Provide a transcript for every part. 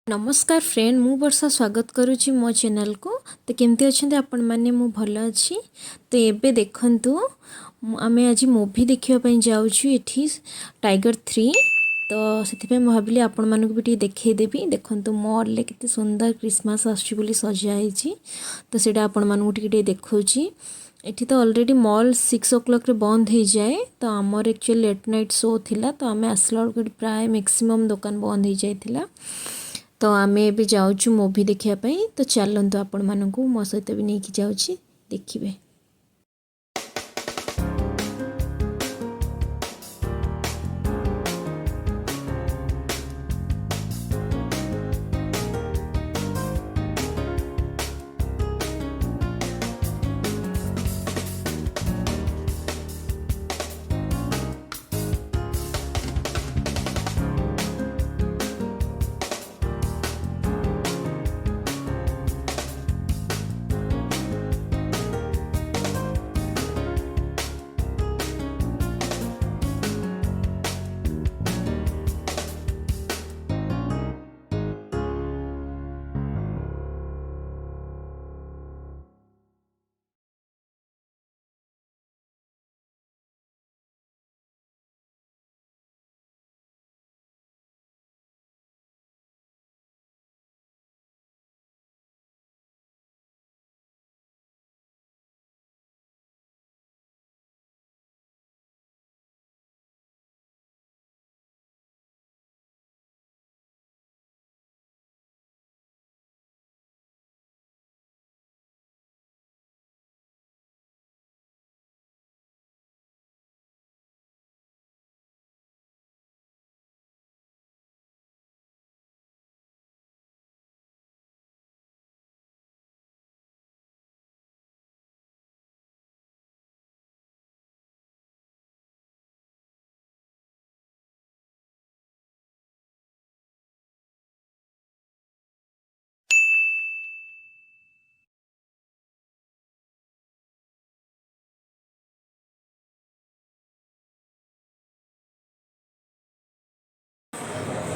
नमस्कार फ्रेंड, मु वर्षा स्वागत करुच्ची मो चैनल को। तो केमती अच्छा आपण मैंने मु भल अच्छी। तो ये देखु आम आज मूवी देखापी जाऊँ ये टाइगर 3। तो से भाविली आपण मानक भी देखईदेवी। देखु मॉल के सुंदर क्रिसमस आसुची सजाई, तो सीटा आपण मानक देखी। एठी तो ऑलरेडी मॉल 6 o'clock बंद हो जाए। तो आमर एक्चुअली लेट नाइट शो थिला, तो आम आसला प्राय मैक्सिमम दुकान बंद हो जाइथिला। तो आम ए जाऊँ मूवी देखापी। तो चलतु आपण मानक मो सहित भी नहीं जाऊँगी, देखिए।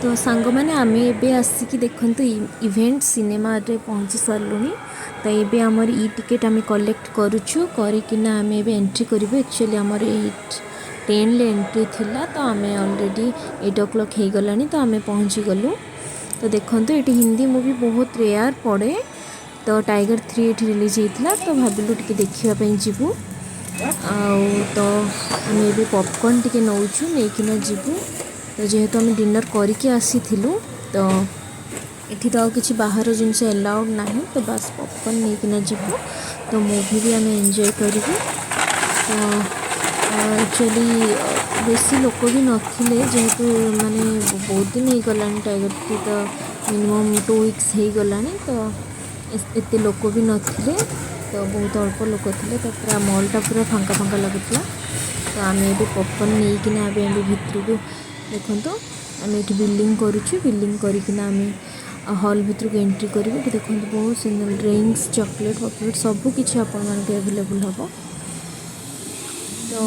तो सांग मैंने आम ए आसिक देखु इवेंट सिनेमा रे पहुँची सारूँ। तो ये आमर ई टिकेट आम कलेक्ट करुचु करना आम एंट्री करूँ। एक्चुअली आमर 8:10 ले एंट्री थिला। तो आम ऑलरेडी 8 o'clock हो गला, तो आम पहुँची गलु। तो देखो ये हिंदी मूवी बहुत रेयर पड़े। तो टाइगर 3 ये रिलीज होता, तो भाविलु टे देखापी जीवु। तो आम ए पॉपकॉर्न टे नौचु नहींकिना जीवु। तो जेहेतु आम डिनर करके आसी थिलु, तो ये तो किसी बाहर जिनस एलाउड ना, तो बस पॉपकॉर्न नहीं किना जीवु। तो मूवी भी आम एंजॉय करूँ। तो एक्चुअली बेसी लोक भी नथिले, जेहेतु माने बहुत दिन हो गला टाइगर 3, तो मिनिमम 2 weeks हो गला। तो एते लोक भी नथिले, तो बहुत अल्प लोक थे। तो पूरा मॉलटा पूरा फांका फांका लगुला। तो आम ए पॉपकॉर्न नहीं किना आम भितर को देखो। आम ये बिलिंग करुचु, बिलिंग करना आम हॉल भर को एंट्री करूँ। ये देखो बहुत सुंदर ड्रिंक्स, चॉकलेट वॉकलेट सबकि आपको एवेलेबल हम। तो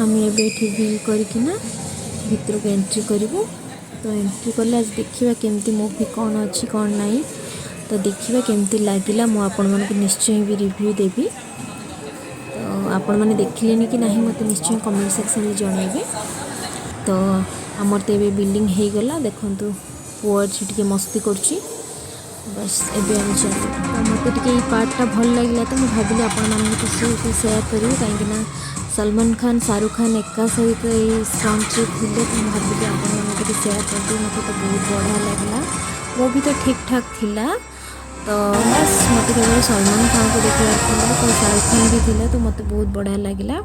आम ए बिल करना भर को एंट्री करूँ। तो एंट्री कले आज देखा केमती मूवी कौन अच्छी कौन नहीं। तो देखा केमती लगिला, मुझे निश्चय भी रिव्यू देवी। तो आपण मैंने देखिले कि नहीं मत निश्चय कमेंट सेक्शन में जनइबे। तो आमर तो ये बिल्डिंग हो गला। देखु पुआ टी मस्ती करुच्ची। बस एबे आम चल। तो मत टे पार्टा भल लगे, तो मुझे भाविली आपको सेयार करी। कहीं सलमान खान, शाहरुख खान एका सहित ये स्ट्रंग ट्रिप थे। तो मुझे भाविली आपको सेयार कर। मत तो बहुत बढ़िया लगला। मूवी तो ठीक ठाक थिला। तो बस मत केवल सलमान खान को देखार था, तो शाहरुख खान भी थिला, तो मत बहुत बढ़िया लगला।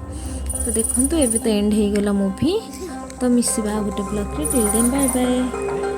तो देखो ये तो एंड हो गला मूवी। तो मिसिबा गोटे ब्लॉग रे। Till then bye bye.